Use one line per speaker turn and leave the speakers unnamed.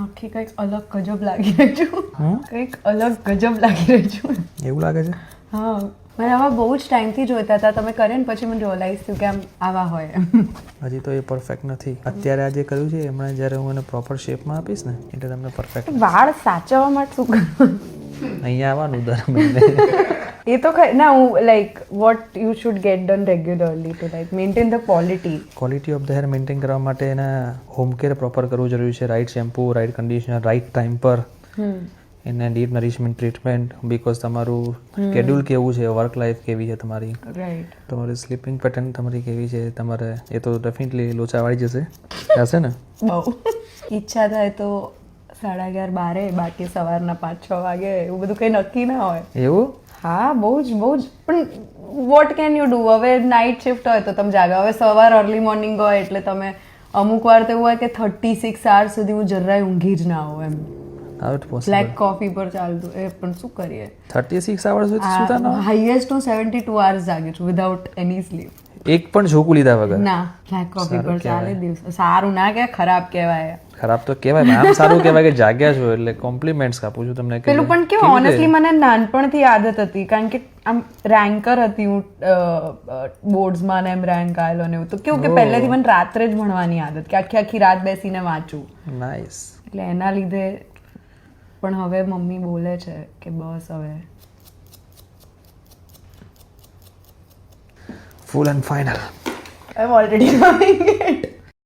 આખી કંઈક અલગ ગજબ લાગી રહી છું. કંઈક અલગ ગજબ લાગી રહી છું.
એવું લાગે છે?
હા, મને આવા બહુ જ ટાઈમથી જોઈતા હતા. તમે કરે ને પછી મને રિયલાઇઝ થયું કે આમ આવા હોય.
હજી તો એ પરફેક્ટ નથી. અત્યારે આજે કર્યું છે હમણાં જ્યારે હું એને પ્રોપર શેપમાં આપીશ ને એટલે તમને પરફેક્ટ.
વાળ સાચવવા માટે શું કરવાનું?
અહીંયા આવવાનું દર મહિને.
એ તો ના, હું like what you should get done regularly to like maintain the
quality of the hair maintain કરવા માટે એના હોમ કેર પ્રોપર કરવું જરૂરી છે. Right shampoo, right conditioner, right time પર એને ડીપ નરિશમેન્ટ ટ્રીટમેન્ટ. બિકોઝ તમારું શેડ્યુલ કેવું છે, વર્ક લાઈફ કેવી છે તમારી,
રાઈટ.
તમારી સ્લીપિંગ પેટર્ન તમારી કેવી છે, તમારે એ તો ડેફિનેટલી લોચા વાળી જશે હશે ને.
બહુ ઈચ્છા થાય તો 11:30 12, બાકી સવારના 5-6 વાગે, એવું બધું કંઈ નક્કી ના હોય.
એવું?
હા, બહુ જ પણ વોટ કેન યુ ડુ? હવે નાઇટ શિફ્ટ હોય તો તમે જાગો. હવે સવાર અર્લી મોર્નિંગ હોય એટલે તમે અમુક વાર તો એવું હોય કે 36 hours સુધી હું જરાય ઊંઘી જ ના હોઉં એમ.
How it possible?
Black coffee પર ચાલતું એ પણ શું કરીએ.
36 hours સુધી સુતા ન હોય?
હાઈએસ્ટ હું 72 hours જાગી છું વિધાઉટ એની સ્લીપ.
એક પણ ઝોકું લીધા વગર?
ના, બ્લેક કોફી પર ચાલે દિવસ. સારું ના કે ખરાબ કહેવાય.
ખરાબ તો કહેવાય, આમ સારું કહેવાય કે જાગ્યા છો એટલે કોમ્પ્લિમેન્ટ્સ આપું છું તમને.
પેલું પણ કેવું, ઓનેસ્ટલી મને નાનપણથી આદત હતી, કારણ કે આમ રેન્કર હતી હું બોર્ડ્સમાં ને એમ રેન્ક આવેલો ને એવું. તો કેવું કે પહેલેથી મને રાત્રે જ ભણવાની આદત, કે આખી આખી રાત બેસીને વાંચું.
નાઇસ.
એટલે એના લીધે પણ હવે મમ્મી બોલે છે કે બસ હવે
full and final.
I am already doing it.